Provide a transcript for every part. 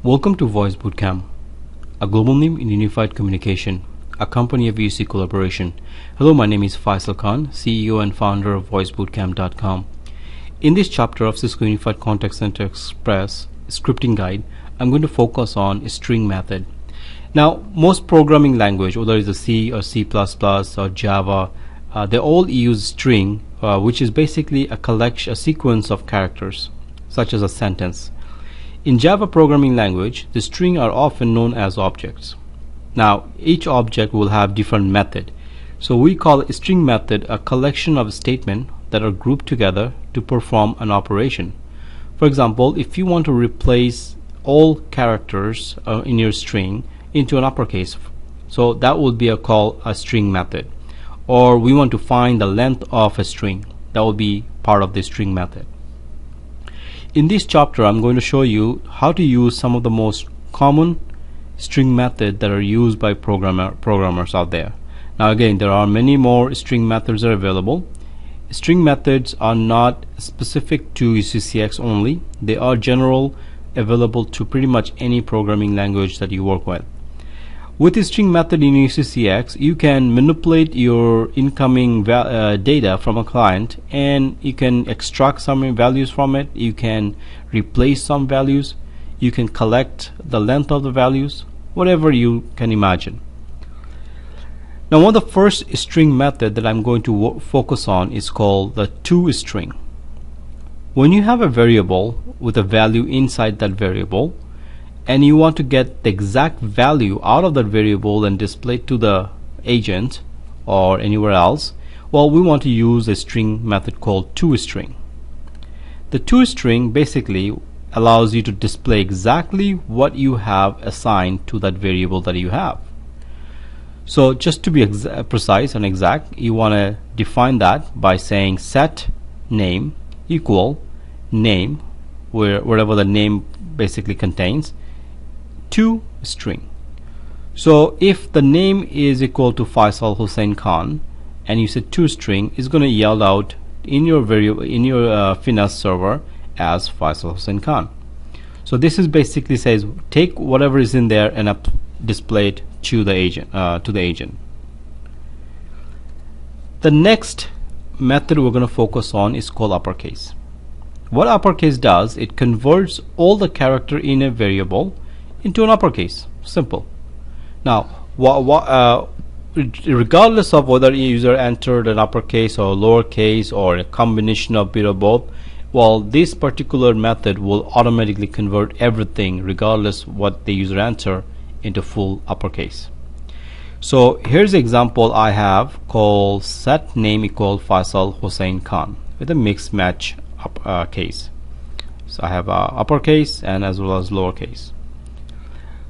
Welcome to VoiceBootcamp, a global name in unified communication, a company of UC collaboration. Hello, my name is Faisal Khan, CEO and founder of VoiceBootcamp.com. In this chapter of Cisco Unified Contact Center Express scripting guide, I'm going to focus on a string method. Now, most programming language, whether it's a C or C++ or Java, they all use string, which is basically a sequence of characters, such as a sentence. In Java programming language, the string are often known as objects. Now, each object will have different method. So we call a string method a collection of statements that are grouped together to perform an operation. For example, if you want to replace all characters in your string into an uppercase, so that would be called a string method. Or we want to find the length of a string, that will be part of the string method. In this chapter, I'm going to show you how to use some of the most common string methods that are used by programmers out there. Now again, there are many more string methods that are available. String methods are not specific to UCCX only. They are general, available to pretty much any programming language that you work with. With the string method in UCCX, you can manipulate your incoming data from a client, and you can extract some values from it. You can replace some values. You can collect the length of the values, whatever you can imagine. Now, one of the first string method that I'm going to focus on is called the toString. When you have a variable with a value inside that variable, and you want to get the exact value out of that variable and display it to the agent or anywhere else, well, we want to use a string method called toString. The toString basically allows you to display exactly what you have assigned to that variable that you have. So just to be precise and exact, you want to define that by saying set name equal name, wherever the name basically contains, toString. So if the name is equal to Faisal Hussein Khan and you say toString, is going to yell out in your finesse server as Faisal Hussein Khan. So this is basically says take whatever is in there and display it to the agent. The next method we're going to focus on is called uppercase. What uppercase does, it converts all the character in a variable into an uppercase. Simple. Now, regardless of whether a user entered an uppercase or lowercase or a combination of bit of both, well, this particular method will automatically convert everything, regardless what the user enter, into full uppercase. So here's the example I have called set name equal Faisal Hussein Khan with a mixed match case. So I have uppercase and as well as lowercase.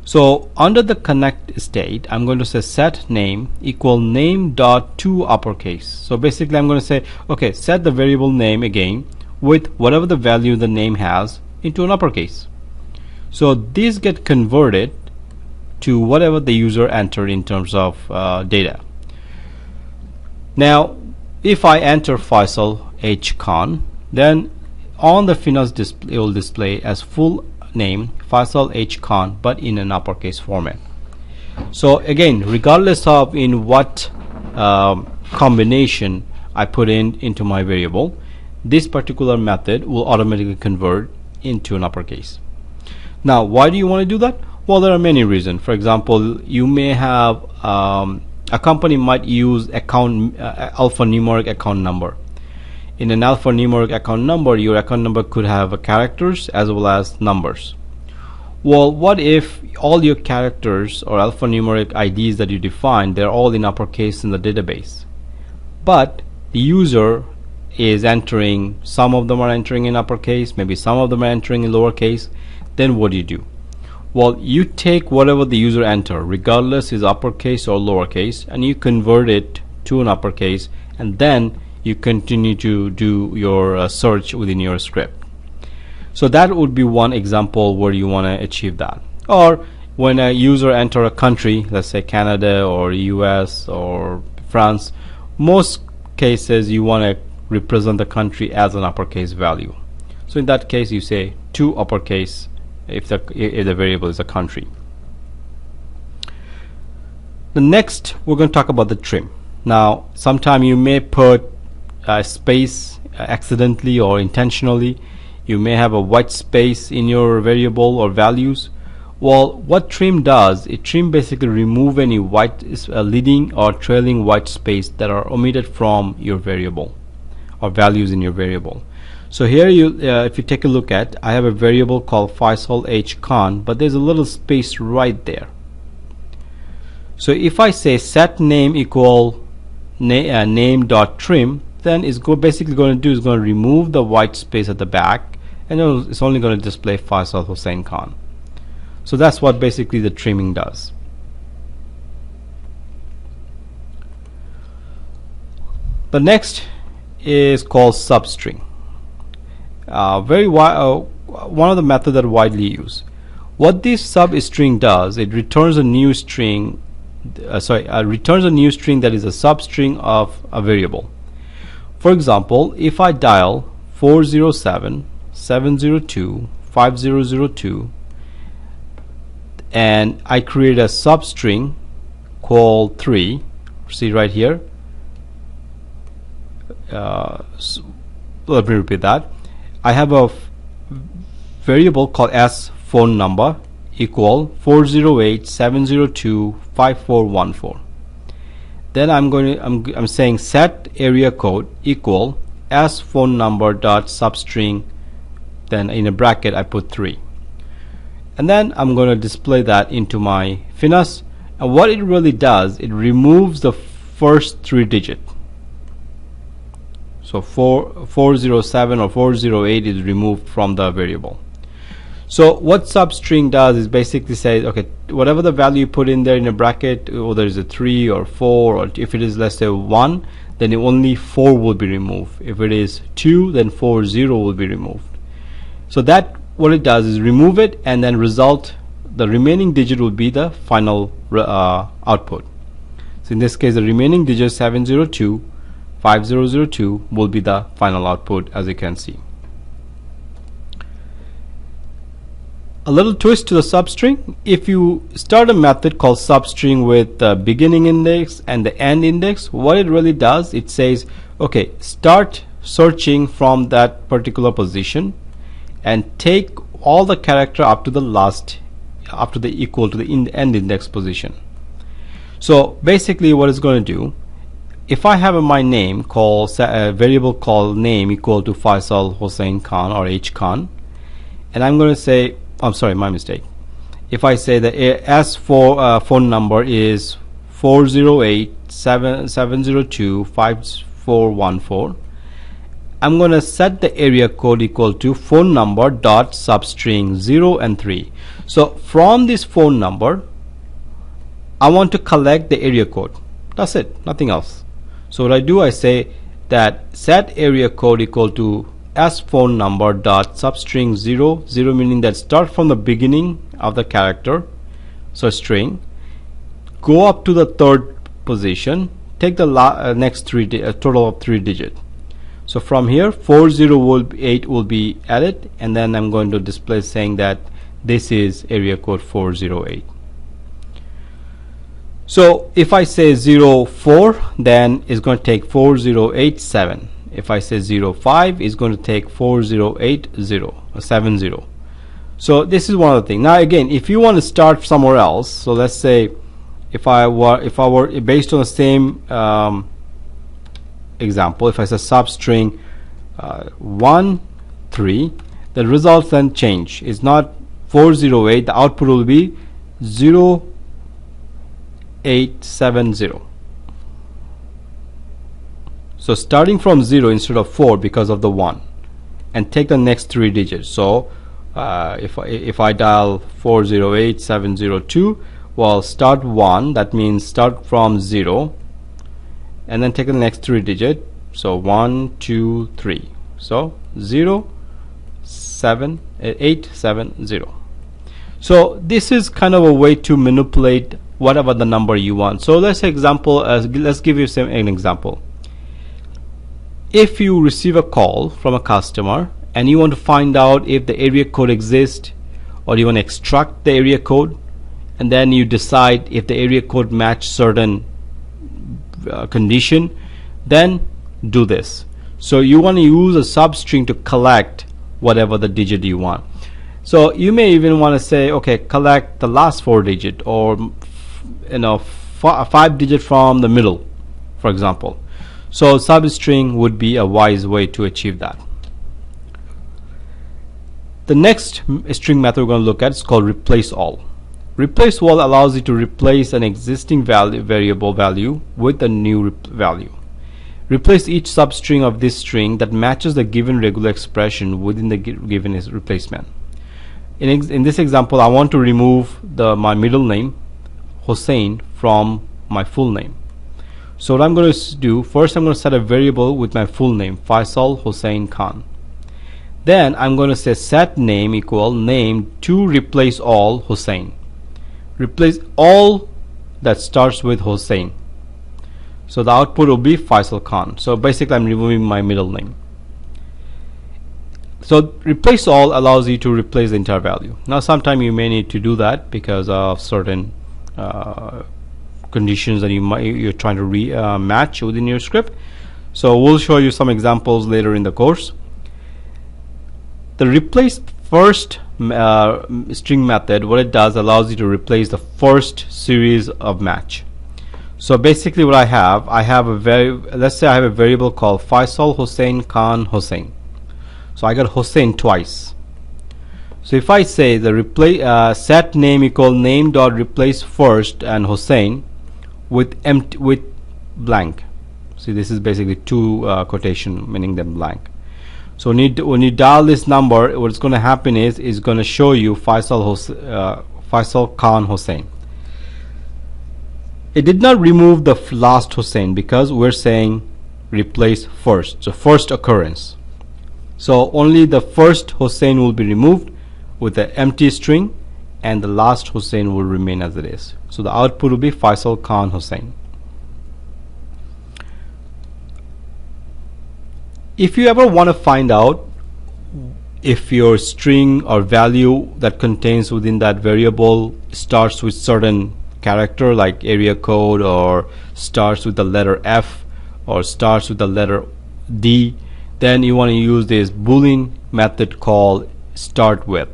So under the connect state, I'm going to say set name equal name dot to uppercase. So basically I'm going to say, okay, set the variable name again with whatever the value the name has into an uppercase. So these get converted to whatever the user entered in terms of data. Now, if I enter Faisal H Khan, then on the finesse display, it will display as full name Faisal H Khan, but in an uppercase format. So again, regardless of in what combination I put into my variable, this particular method will automatically convert into an uppercase. Now, why do you want to do that? Well, there are many reasons. For example, you may have a company might use alphanumeric account number. In an alphanumeric account number, your account number could have characters as well as numbers. Well, what if all your characters or alphanumeric IDs that you define, they're all in uppercase in the database, but the user is entering, some of them are entering in uppercase, maybe some of them are entering in lowercase, then what do? Well, you take whatever the user enter, regardless is uppercase or lowercase, and you convert it to an uppercase, and then you continue to do your search within your script. So that would be one example where you want to achieve that. Or when a user enter a country, let's say Canada or US or France, most cases you want to represent the country as an uppercase value. So in that case, you say to uppercase if the variable is a country. The next, we're going to talk about the trim. Now, sometime you may put a space accidentally or intentionally. You may have a white space in your variable or values. Well, what trim does, trim basically remove any white leading or trailing white space that are omitted from your variable or values in your variable. So here if you take a look at, I have a variable called Faisal H Khan, but there's a little space right there. So if I say set name equal name.trim, then it's basically going to do is going to remove the white space at the back, and it's only going to display Faisal Hussein Khan. So that's what basically the trimming does. The next is called substring. One of the methods that are widely used. What this substring does, it returns a new string. Returns a new string that is a substring of a variable. For example, if I dial 407-702-5002 and I create a substring called 3, see right here. Let me repeat that. I have a variable called s phone number equal 408-702-5414. Then I'm saying set area code equal s phone number dot substring, then in a bracket I put 3, and then I'm going to display that into my finesse. And what it really does, it removes the first 3 digit. So 407 or 408 is removed from the variable. So what substring does is basically say, okay, whatever the value you put in there in a bracket, whether it's a 3 or 4, or if it is, let's say, 1, then only 4 will be removed. If it is 2, then 40 will be removed. So that what it does is remove it, and then the remaining digit will be the final output. So in this case, the remaining digit 702-5002 will be the final output, as you can see. A little twist to the substring: if you start a method called substring with the beginning index and the end index, what it really does, it says, okay, start searching from that particular position and take all the character up to the last, after the equal to the end index position. So basically what it's going to do, if I have my name called a variable called name equal to Faisal Hussein Khan or H Khan, and I'm going to say, I'm sorry, my mistake. If I say the phone number is 408-702-5414, I'm going to set the area code equal to phone number dot substring 0 and 3. So from this phone number, I want to collect the area code. That's it, nothing else. So what I do, I say that set area code equal to s phone number dot substring 0, meaning that start from the beginning of the character, so string, go up to the 3rd position, take the next total of 3 digit. So from here 408 will be added, and then I'm going to display saying that this is area code 408. So if I say 04, then it's going to take 4087. If I say 05, it's going to take 4080-70. So this is one of the things. Now again, if you want to start somewhere else, so let's say if I were based on the same example, if I say substring 1 3, the results then change. It's not 408, the output will be 0870. So starting from 0 instead of 4 because of the 1, and take the next 3 digits. So if I dial 408-702, well, start 1, that means start from 0, and then take the next 3 digit. So 1 2 3, so 0870. So this is kind of a way to manipulate whatever the number you want. So let's give you an example. If you receive a call from a customer and you want to find out if the area code exists, or you want to extract the area code, and then you decide if the area code match certain condition, then do this. So you want to use a substring to collect whatever the digit you want. So you may even want to say, okay, collect the last 4 digit, or 5 digit from the middle, for example. So substring would be a wise way to achieve that. The next string method we're going to look at is called replace all. Replace all allows you to replace an existing variable value with a new value. Replace each substring of this string that matches the given regular expression within the given replacement. In this example, I want to remove my middle name, Hossein, from my full name. So what I'm going to do, first I'm going to set a variable with my full name, Faisal Hossein Khan. Then I'm going to say set name equal name to replace all Hossein. Replace all that starts with Hossein. So the output will be Faisal Khan. So basically I'm removing my middle name. So replace all allows you to replace the entire value. Now sometime you may need to do that because of certain conditions that you're trying to match within your script. So we'll show you some examples later in the course. The replace first string method, what it does, allows you to replace the first series of match. So basically what I have let's say I have a variable called Faisal Hossein Khan Hossein. So I got Hossein twice. So if I say the set name equal name dot replace first and Hossein with blank. See, this is basically 2 quotation, meaning them blank. So when you dial this number, what's going to happen is it's going to show you Faisal Khan Hossein. It did not remove the last Hossein because we're saying replace first, so first occurrence. So only the first Hossein will be removed with the empty string, and the last Hossein will remain as it is. So the output will be Faisal Khan Hossein. If you ever want to find out if your string or value that contains within that variable starts with certain character like area code, or starts with the letter F, or starts with the letter D, then you want to use this Boolean method called start with.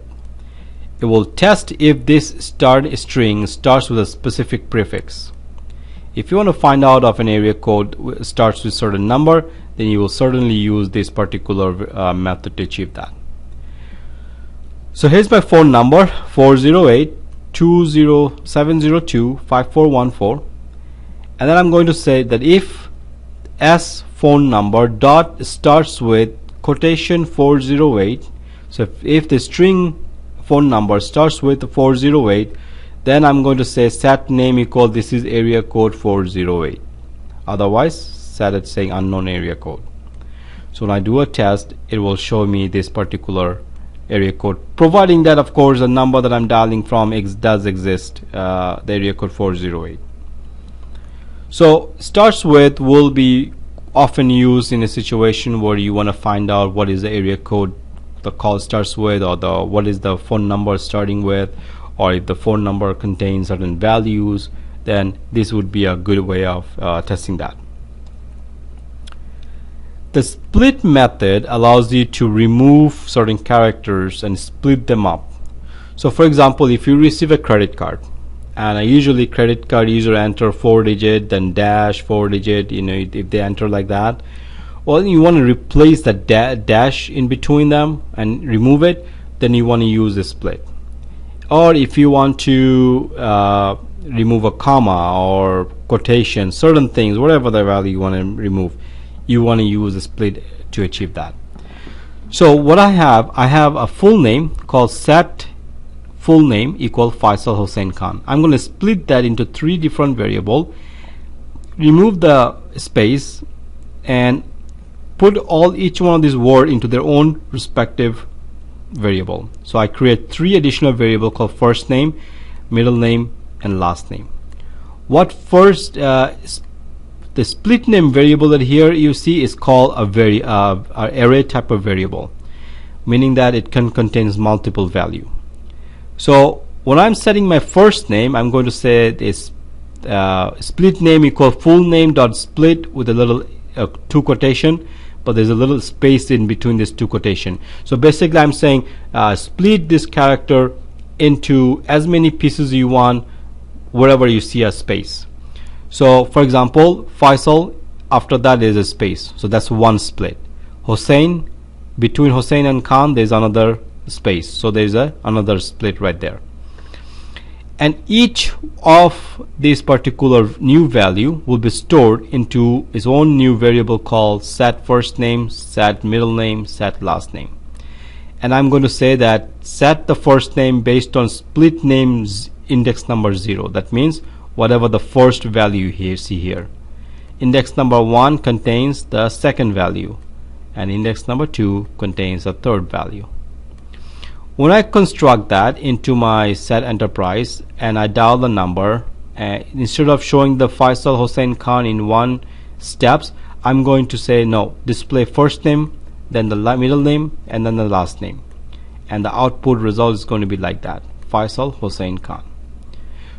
It will test if this string starts with a specific prefix. If you want to find out if an area code starts with certain number, then you will certainly use this particular method to achieve that. So here's my phone number, 408-702-5414, and then I'm going to say that if S phone number dot starts with quotation 408, so if the string phone number starts with 408, then I'm going to say set name equal this is area code 408, otherwise set it saying unknown area code. So when I do a test, it will show me this particular area code, providing that of course the number that I'm dialing from does exist, the area code 408. So starts with will be often used in a situation where you want to find out what is the area code the call starts with, or what is the phone number starting with, or if the phone number contains certain values, then this would be a good way of testing that. The split method allows you to remove certain characters and split them up. So for example, if you receive a credit card, and usually credit card user enter 4 digit, then dash 4 digit, if they enter like that, well, you want to replace the dash in between them and remove it, then you want to use a split. Or if you want to remove a comma or quotation, certain things, whatever the value you want to remove, you want to use a split to achieve that. So what I have a full name called set full name equal Faisal Hossein Khan. I'm going to split that into 3 different variables, remove the space, and put each one of these words into their own respective variable. So I create 3 additional variables called first name, middle name, and last name. What first the split name variable that here you see is called a array type of variable, meaning that it contains multiple value. So when I'm setting my first name, I'm going to say is split name equal full name dot split with a little two quotation, but there's a little space in between these two quotation. So basically I'm saying split this character into as many pieces you want wherever you see a space. So for example, Faisal, after that is a space, so that's one split. Hossein, between Hossein and Khan there's another space, so there's another split right there. And each of these particular new value will be stored into its own new variable called set first name, set middle name, set last name. And I'm going to say that set the first name based on split names index number 0. That means whatever the first value you see here. Index number 1 contains the second value, and index number 2 contains the third value. When I construct that into my set enterprise and I dial the number, instead of showing the Faisal Hossein Khan in one steps, I'm going to say no, display first name, then the middle name, and then the last name, and the output result is going to be like that, Faisal Hossein Khan.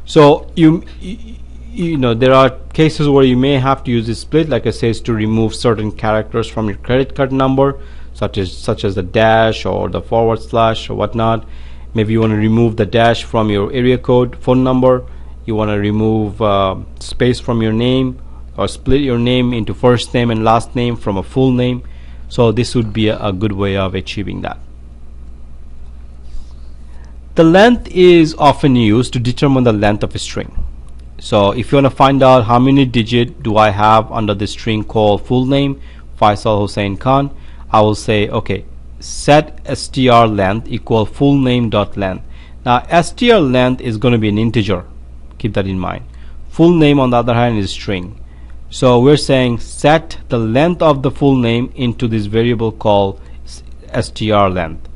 So you know there are cases where you may have to use this split, like I said, to remove certain characters from your credit card number, such as the dash or the forward slash or whatnot. Maybe you want to remove the dash from your area code phone number. You want to remove space from your name, or split your name into first name and last name from a full name. So this would be a good way of achieving that. The length is often used to determine the length of a string. So if you want to find out how many digits do I have under the string called full name Faisal Hossein Khan, I will say okay, set str length equal full name dot length. Now str length is going to be an integer, keep that in mind. Full name on the other hand is string. So we're saying set the length of the full name into this variable called str length.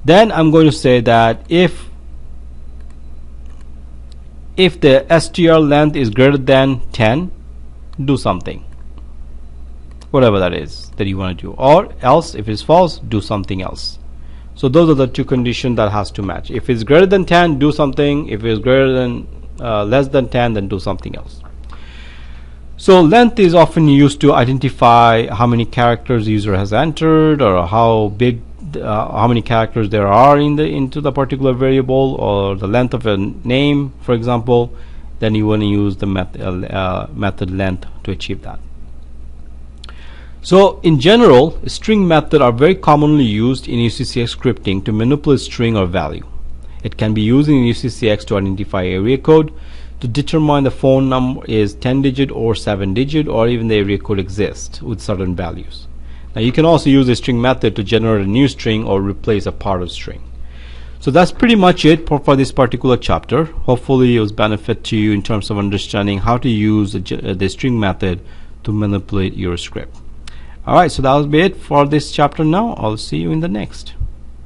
Then I'm going to say that if the str length is greater than 10, do something, whatever that is that you want to do, or else if it's false, do something else. So those are the two conditions that has to match. If it's greater than 10, do something. If it's greater than less than 10, then do something else. So length is often used to identify how many characters the user has entered, or how big how many characters there are into the particular variable, or the length of a name, for example. Then you want to use the method length to achieve that. So in general, string methods are very commonly used in UCCX scripting to manipulate string or value. It can be used in UCCX to identify area code, to determine the phone number is 10-digit or 7-digit, or even the area code exists with certain values. Now you can also use a string method to generate a new string or replace a part of string. So that's pretty much it for this particular chapter. Hopefully it was benefit to you in terms of understanding how to use the string method to manipulate your script. Alright, so that will be it for this chapter now. I'll see you in the next.